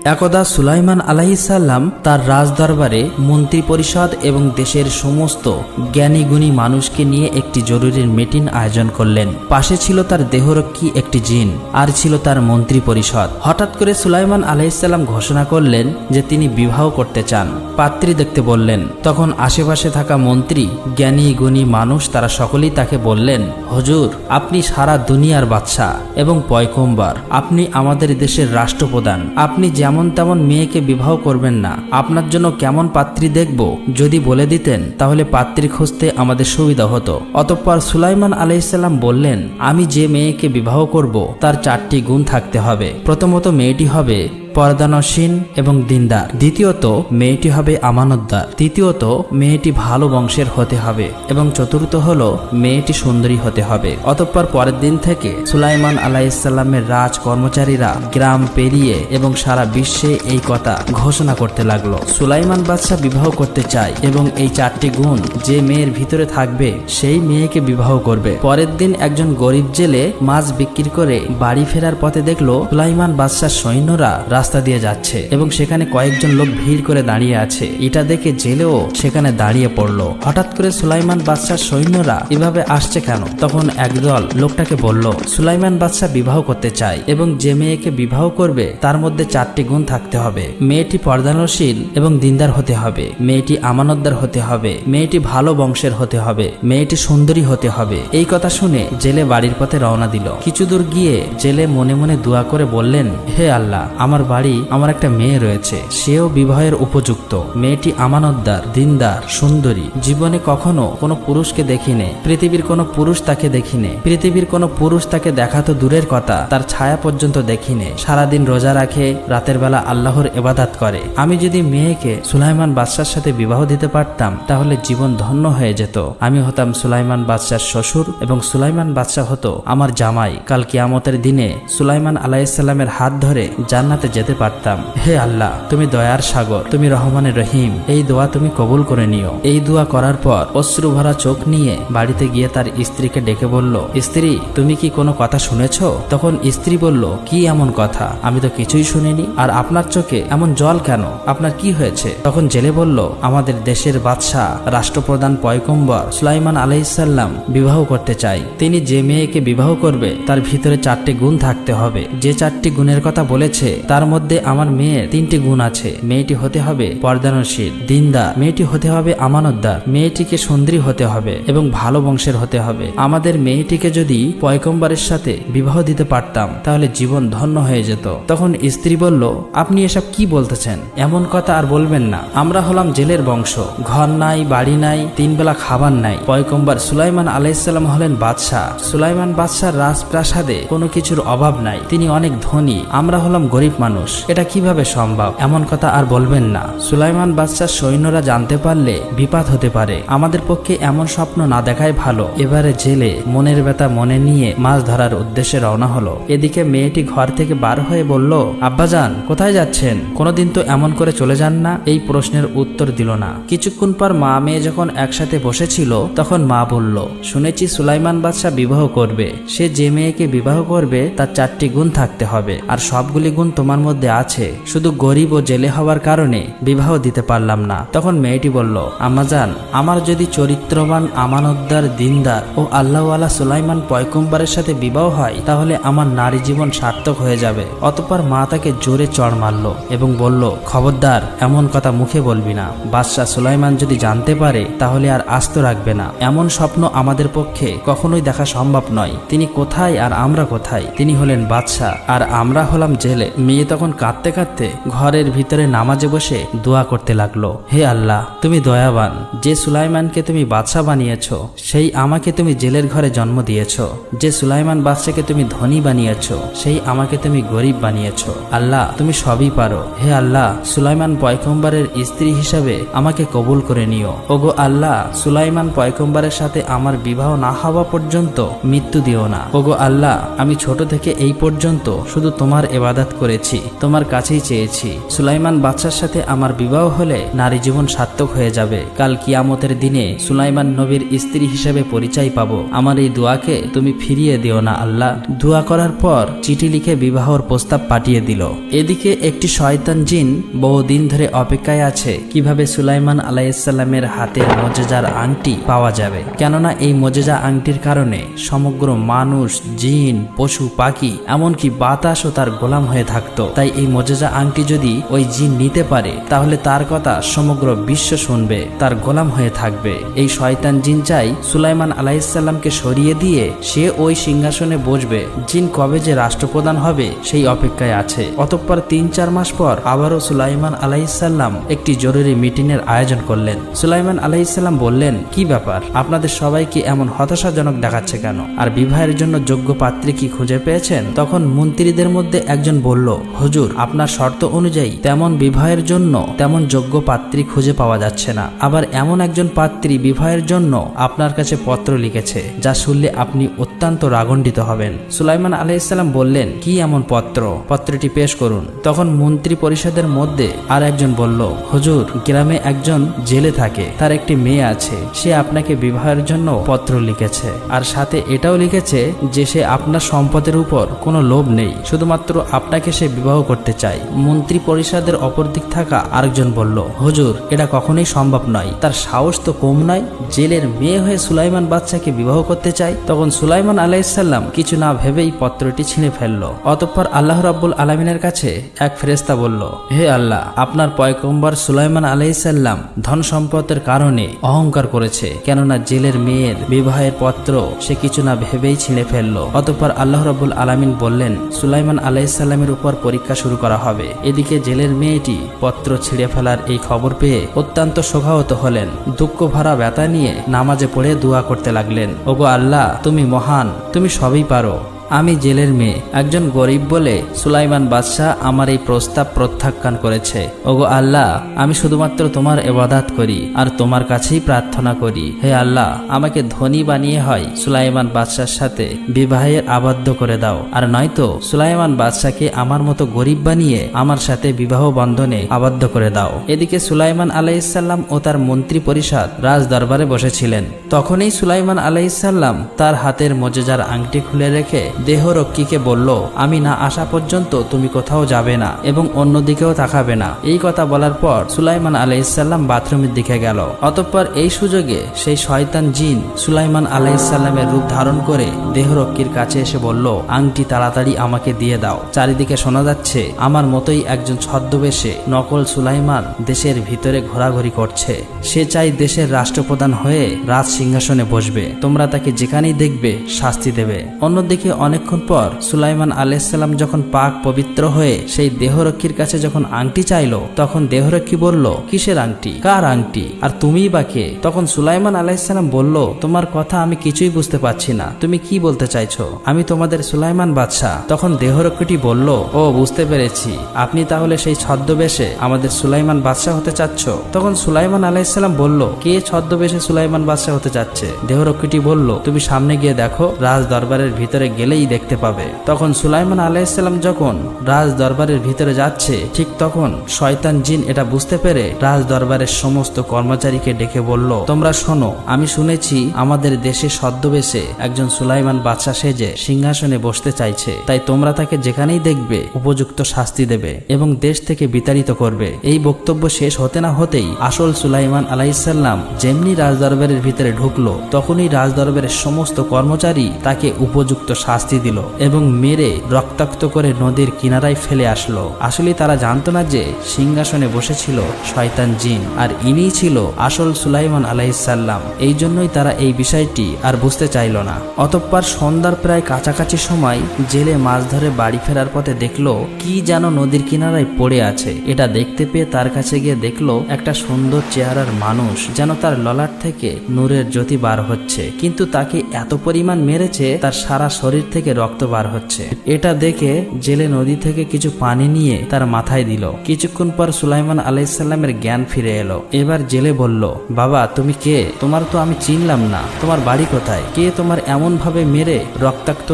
একদা সুলাইমান আলাইহিসসালাম তার রাজদরবারে মন্ত্রী পরিষদ এবং দেশের সমস্ত জ্ঞানীগুণী মানুষকে নিয়ে একটি জরুরি মিটিং আয়োজন করলেন। পাশে ছিল তার দেহরক্ষী একটি জিন, আর ছিল তার মন্ত্রী পরিষদ। হঠাৎ করে সুলাইমান আলাইহিসসালাম ঘোষণা করলেন যে তিনি বিবাহ করতে চান। পাত্রী দেখতে বললেন। তখন আশেপাশে থাকা মন্ত্রী, জ্ঞানী গুণী মানুষ তারা সকলেই তাকে বললেন, হুজুর, আপনি সারা দুনিয়ার বাদশাহ এবং পয়গম্বর, আপনি আমাদের দেশের রাষ্ট্রপ্রধান, আপনি যেমন তেমন মেয়েকে বিবাহ করবেন না। আপনার জন্য কেমন পাত্রী দেখব যদি বলে দিতেন তাহলে পাত্রী খুঁজতে আমাদের সুবিধা হতো। অতঃপর সুলাইমান আলাইহিসসালাম বললেন, আমি যে মেয়েকে বিবাহ করব তার 4টি গুণ থাকতে হবে। প্রথমত, মেয়েটি হবে পর্দানসীন এবং দিনদার। দ্বিতীয়ত, মেয়েটি হবে আমানতদার। তৃতীয়ত, মেয়েটি ভালো বংশের হতে হবে এবং চতুর্থ হলো মেয়েটি সুন্দরী হতে হবে। অতঃপর পরের দিন থেকে সুলাইমান আলাইহিসসালামের রাজ কর্মচারীরা গ্রাম পেরিয়ে এবং সারা বিশ্বে এই কথা ঘোষণা করতে লাগলো, সুলাইমান বাদশাহ বিবাহ করতে চায় এবং এই 4টি গুণ যে মেয়ের ভিতরে থাকবে সেই মেয়েকে বিবাহ করবে। পরের দিন একজন গরিব জেলে মাছ বিক্রি করে বাড়ি ফেরার পথে দেখলো সুলাইমান বাদশার সৈন্যরা রাস্তা দিয়ে যাচ্ছে এবং সেখানে কয়েকজন লোক ভিড় করে দাঁড়িয়ে আছে। এটা দেখে জেলেও সেখানে দাঁড়িয়ে পড়লো। হঠাৎ করে সুলাইমান বাদশার সৈন্যরা এভাবে আসছে কেন? তখন একদল লোকটাকে বলল, সুলাইমান বাদশাহ বিবাহ করতে চায় এবং যে মেয়েকে বিবাহ করবে তার মধ্যে 4টি গুণ থাকতে হবে। মেয়েটি পর্দানশীল এবং দিনদার হতে হবে, মেয়েটি আমানতদার হতে হবে, মেয়েটি ভালো বংশের হতে হবে, মেয়েটি সুন্দরী হতে হবে। এই কথা শুনে জেলে বাড়ির পথে রওনা দিল। কিছু দূর গিয়ে জেলে মনে মনে দোয়া করে বললেন, হে আল্লাহ, আমার বাড়ি আমার একটা মেয়ে রয়েছে, সেও বিবাহের উপযুক্ত। মেয়েটি আমানতদার, দিনদার, সুন্দরী। জীবনে কখনো কোনো পুরুষকে দেখিনি, পৃথিবীর কোনো পুরুষ তাকে দেখিনি, পৃথিবীর কোনো পুরুষ তাকে দেখা তো দূরের কথা, তার ছায়া পর্যন্ত দেখিনি। সারাদিন রোজা রাখে, রাতের বেলা আল্লাহর ইবাদত করে। আমি যদি মেয়েকে সুলাইমান বাদশার সাথে বিবাহ দিতে পারতাম তাহলে জীবন ধন্য হয়ে যেত। আমি হতাম সুলাইমান বাদশার শ্বশুর এবং সুলাইমান বাদশাহ হতো আমার জামাই। কাল কিয়ামতের দিনে সুলাইমান আলাইহিসসালামের হাত ধরে জান্নাতে যেতে পারতাম। হে আল্লাহ, তুমি দয়ার সাগর, তুমি রহমানের রহিম, এই দোয়া তুমি কবুল করে নিও। এই দোয়া করার পর অশ্রু ভরা চোখ নিয়ে বাড়িতে গিয়ে তার স্ত্রীকে ডেকে বলল, স্ত্রী, তুমি কি কোনো কথা শুনেছো? তখন স্ত্রী বলল, কি এমন কথা? আমি তো কিছুই শুনিনি। আর আপনার চোখে এমন জল কেন? আপনার কি হয়েছে? তখন জেলে বলল, আমাদের দেশের বাদশাহ, রাষ্ট্রপ্রধান পয়গম্বর সুলাইমান আলাইহিসসালাম বিবাহ করতে চাই। তিনি যে মেয়েকে বিবাহ করবে তার ভিতরে 4টি গুণ থাকতে হবে। যে 4টি গুণের কথা বলেছে তার মধ্যে আমার মেয়ের 3টি গুণ আছে। মেয়েটি হতে হবে পর্দানশীল, দিনদার, মেয়েটি হতে হবে আমানতদার, মেয়েটিকে সুন্দরী হতে হবে এবং ভালো বংশের হতে হবে। আমাদের মেয়েটিকে যদি পয়গম্বরের সাথে বিবাহ দিতে পারতাম তাহলে জীবন ধন্য হয়ে যেত। তখন স্ত্রী বলল, আপনি এসব কি বলতেছেন? এমন কথা আর বলবেন না। আমরা হলাম জেলের বংশ, ঘর নাই, বাড়ি নাই, 3 বেলা খাবার নাই। পয়গম্বর সুলাইমান আলাইহিসসালাম হলেন বাদশাহ। সুলাইমান বাদশার রাজপ্রাসাদে কোনো কিছুর অভাব নাই, তিনি অনেক ধনী। আমরা হলাম গরিব মানুষ, এটা কিভাবে সম্ভব? এমন কথা আর বলবেন না। সুলাইমান বাদশার সৈন্যরা জানতে পারলে বিপদ হতে পারে। আমাদের পক্ষে এমন স্বপ্ন না দেখাই ভালো। এবারে জেলে মনের ব্যথা মনে নিয়ে মাছ ধরার উদ্দেশ্যে রওনা হলো। এদিকে মেয়েটি ঘর থেকে বার হয়ে বলল, আব্বাজান, কোথায় যাচ্ছেন? কোনোদিন তো এমন করে চলে যান না। এই প্রশ্নের উত্তর দিল না। কিছুক্ষণ পর মা মেয়ে যখন একসাথে বসেছিল তখন মা বলল, শুনেছি সুলাইমান বাদশাহ বিবাহ করবে। সে যে মেয়েকে বিবাহ করবে তার 4টি গুণ থাকতে হবে, আর সবগুলি গুণ তোমার মধ্যে আছে। শুধু গরিব ও জেলে হওয়ার কারণে বিবাহ দিতে পারলাম না। তখন মেয়েটি বলল, আম্মাজান, আমার যদি চরিত্রবান, আমানতদার, দিনদার ও আল্লাহওয়ালা সুলাইমান পয়গম্বরের সাথে বিবাহ হয় তাহলে আমার নারী জীবন সার্থক হয়ে যাবে। অতঃপর মা তাকে জোরে চড় মারল এবং বলল, খবরদার, এমন কথা মুখে বলবি না। বাদশাহ সুলাইমান যদি জানতে পারে তাহলে আর আস্ত রাখবে না। এমন স্বপ্ন আমাদের পক্ষে কখনোই দেখা সম্ভব নয়। তিনি কোথায় আর আমরা কোথায়? তিনি হলেন বাদশাহ আর আমরা হলাম জেলে। মেয়ে তখন কাঁদতে কাঁদতে ঘরের ভিতরে নামাজে বসে দোয়া করতে লাগলো, হে আল্লাহ, তুমি দয়াবান। যে সুলাইমানকে তুমি বাদশাহ বানিয়েছো সেই আমাকে তুমি জেলের ঘরে জন্ম দিয়েছো। যে সুলাইমান বাদশাকে তুমি ধনী বানিয়েছো সেই আমাকে তুমি গরিব বানিয়েছো। আল্লাহ, তুমি সবই পারো। হে আল্লাহ, সুলাইমান পয়গম্বরের স্ত্রী হিসাবে আমাকে কবুল করে নিও। ওগো আল্লাহ, সুলাইমান পয়গম্বরের সাথে আমার বিবাহ না হওয়া পর্যন্ত মৃত্যু দিও না। ওগো আল্লাহ, আমি ছোট থেকে এই পর্যন্ত শুধু তোমার ইবাদত করেছি, তোমার কাছেই চেয়েছি। সুলাইমান বাদশার সাথে আমার বিবাহ হলে নারী জীবন সার্থক হয়ে যাবে। কাল কিয়ামতের দিনে সুলাইমান নবীর স্ত্রী হিসেবে পরিচয় পাবো। আমার এই দোয়াকে তুমি ফিরিয়ে দিও না আল্লাহ। দোয়া করার পর চিঠি লিখে বিবাহর প্রস্তাব পাঠিয়ে দিল। এদিকে একটি শয়তান জিন বহুদিন ধরে অপেক্ষায় আছে কিভাবে সুলাইমান আলাইহিসসালামের হাতের মুজিজার আংটি পাওয়া যাবে। কেননা এই মুজিজা আংটির কারণে সমগ্র মানুষ, জিন, পশু পাখি এমনকি বাতাসও তার গোলাম হয়ে থাকতো। তাই এই মুজিজা আংটি যদি ওই জিন নিতে পারে তাহলে তার কথা সমগ্র বিশ্ব শুনবে, তার গোলাম হয়ে থাকবে। এই শয়তান জিন চাই সুলাইমান আলাইহিসসালামকে সরিয়ে দিয়ে সে ওই সিংহাসনে বসবে। জিন কবে যে রাষ্ট্রপ্রধান হবে সেই অপেক্ষায় আছে। অতঃপর 3-4 মাস পর আবারও সুলাইমান আলাইহিসসালাম একটি জরুরি মিটিংয়ের আয়োজন করলেন। সুলাইমান আলাইহিসসালাম বললেন, কি ব্যাপার, আপনাদের সবাইকে এমন হতাশাজনক দেখাচ্ছে কেন? আর বিবাহের জন্য যোগ্য পাত্রী কি খুঁজে পেয়েছেন? তখন মন্ত্রীদের মধ্যে একজন বলল, হুজুর, আপনার শর্ত অনুযায়ী তেমন বিবাহের জন্য তেমন যোগ্য পাত্রী খুঁজে পাওয়া যাচ্ছে না। আবার এমন একজন পাত্রী বিবাহের জন্য আপনার কাছে পত্র লিখেছে যা শুনলে আপনি অত্যন্ত রাগান্বিত হবেন। সুলাইমান আলাইহিসসালাম বললেন, কি এমন পত্র? পত্রটি পেশ করুন। তখন মন্ত্রী পরিষদের মধ্যে আর একজন বলল, হুজুর, গ্রামে একজন জেলে থাকে, তার একটি মেয়ে আছে, সে আপনাকে বিবাহের জন্য পত্র লিখেছে। আর সাথে এটাও লিখেছে যে সে আপনার সম্পদের উপর কোনো লোভ নেই, শুধুমাত্র আপনাকে সে বিবাহ করতে চায়। মন্ত্রী পরিষদের অপর দিক থাকা আরেকজন বলল, হুজুর, এটা কখনোই সম্ভব নয়, তার সাহস তো কম নয়, জেলের মেয়ে হয়ে সুলাইমান বাদশাকে বিবাহ করতে চায়। তখন সুলাইমান আলাইহিসসালাম কিছু না ভেবেই পত্রটি ছিঁড়ে ফেলল। অতঃপর আল্লাহ রাব্বুল আলামিনের কাছে এক ফেরেশতা বলল, হে আল্লাহ, আপনার পয়গম্বর সুলাইমান আলাইহিসসালাম ধন সম্পদের কারণে অহংকার করেছে, কেননা জেলের মেয়ের বিবাহের পত্র সে কিছু না ভেবেই ছিঁড়ে ফেলল। অতঃপর আল্লাহ রাব্বুল আলামিন বললেন, সুলাইমান আলাইহিসসালামের উপর পরীক্ষা শুরু করা হবে। এদিকে জেলের মেয়েটি পত্র ছিঁড়ে ফেলার এই খবর পেয়ে অত্যন্ত শোকাহত হলেন। দুঃখ ভরা ব্যথা নিয়ে নামাজে পড়ে দোয়া করতে লাগলেন, ওগো আল্লাহ, তুমি মহান, তুমি সবই পারো। আমি জেলের মেয়ে, একজন গরিব বলে সুলাইমান বাদশাহ আমার এই প্রস্তাব প্রত্যাখ্যান করেছে। ওগো আল্লাহ, আমি শুধুমাত্র তোমার ইবাদত করি আর তোমার কাছেই প্রার্থনা করি। হে আল্লাহ, আমাকে ধনী বানিয়ে হয় সুলাইমান বাদশার সাথে বিবাহের আবদ্ধ করে দাও, আর নয়তো সুলাইমান বাদশাকে আমার মতো গরিব বানিয়ে আমার সাথে বিবাহ বন্ধনে আবদ্ধ করে দাও। এদিকে সুলাইমান আলাইহিসসালাম ও তার মন্ত্রী পরিষদ রাজ দরবারে বসেছিলেন। তখনই সুলাইমান আলাইহিসসালাম তার হাতের মুজিজার আংটি খুলে রেখে দেহরক্ষীকে বলল, আমি না আসা পর্যন্ত তুমি কোথাও যাবে না এবং অন্যদিকেও তাকাবে না। এই কথা বলার পর সুলাইমান আলাইহিসসালাম বাথরুমের দিকে গেল। অতঃপর এই সুযোগে সেই শয়তান জিন সুলাইমান আলাইহিসসালামের রূপ ধারণ করে দেহরক্ষীর কাছে এসে বলল, আংটি তাড়াতাড়ি আমাকে দিয়ে দাও। চারিদিকে শোনা যাচ্ছে আমার মতোই একজন ছদ্মবেশে নকল সুলাইমান দেশের ভিতরে ঘোরাঘুরি করছে। সে চাই দেশের রাষ্ট্রপ্রধান হয়ে রাজ সিংহাসনে বসবে। তোমরা তাকে যেখানেই দেখবে শাস্তি দেবে। অন্যদিকে অনেকক্ষণ পর সুলাইমান আলাইহিসসালাম যখন পাক পবিত্র হয়ে সেই দেহরক্ষীর কাছে যখন আংটি চাইলো, তখন দেহরক্ষী বলল, কিসের আংটি, কার আংটি, আর তুমিই বা কে? তখন সুলাইমান আলাইহিসসালাম বলল, তোমার কথা আমি কিছুই বুঝতে পারছি না, তুমি কি বলতে চাইছো? আমি তোমাদের সুলাইমান বাদশাহ। তখন দেহরক্ষীটি বলল, ও বুঝতে পেরেছি, আপনি তাহলে সেই ছদ্মবেশে আমাদের সুলাইমান বাদশাহ হতে চাচ্ছ। তখন সুলাইমান আলাইহিসসালাম বলল, কে ছদ্মবেশে সুলাইমান বাদশাহ হতে চাচ্ছে? দেহরক্ষীটি বলল, তুমি সামনে গিয়ে দেখো, রাজ দরবারের ভিতরে গেলেই দেখতে পাবে। তখন সুলাইমান আলাইহিসসালাম যখন রাজ দরবারের ভিতরে যাচ্ছে, ঠিক তখন শয়তান জিন এটা বুঝতে পেরে রাজ দরবারের সমস্ত কর্মচারীকে ডেকে বলল, তোমরা শোনো, আমি শুনেছি আমাদের দেশে ছদ্মবেশে একজন সুলাইমান বাদশাহ সেজে সিংহাসনে বসতে চাইছে, তাই তোমরা তাকে যেখানেই দেখবে উপযুক্ত শাস্তি দেবে এবং দেশ থেকে বিতাড়িত করবে। এই বক্তব্য শেষ হতে না হতেই আসল সুলাইমান আলাইহিসসালাম যেমনি রাজ দরবারের ভিতরে ঢুকলো, তখনই রাজ দরবারের সমস্ত কর্মচারী তাকে উপযুক্ত শাস্তি দিল এবং মেরে রক্তাক্ত করে নদীর কিনারায় ফেলে আসলো। আসলে তারা জানতো না যে সিংহাসনে বসেছিল শয়তান জিন, আর ইনিই ছিল আসল সুলাইমান আলাইহিসসালাম। এই জন্যই তারা এই বিষয়টি আর বুঝতে চাইল না। অতঃপর সন্ধ্যার প্রায় কাছাকাছি সময় জেলে মাছ ধরে বাড়ি ফেরার পথে দেখলো কি যেন নদীর কিনারায় পড়ে আছে। এটা দেখতে পেয়ে তার কাছে গিয়ে দেখলো একটা সুন্দর চেহারার মানুষ, যেন তার ললাট থেকে নূরের জ্যোতি বার হচ্ছে, কিন্তু তাকে এত পরিমাণ মেরেছে তার সারা শরীর থেকে রক্ত বার হচ্ছে। এটা দেখে জেলে নদী থেকে কিছু পানি নিয়ে তার মাথায় দিল। কিছুক্ষণ পর সুলাইমান আলাইহিসসালামের জ্ঞান ফিরে এলো। এবার জেলে বলল, বাবা, তুমি কে? তোমার তো আমি চিনলাম না, তোমার বাড়ি কোথায়? কে তোমার এমন ভাবে মেরে রক্তাক্ত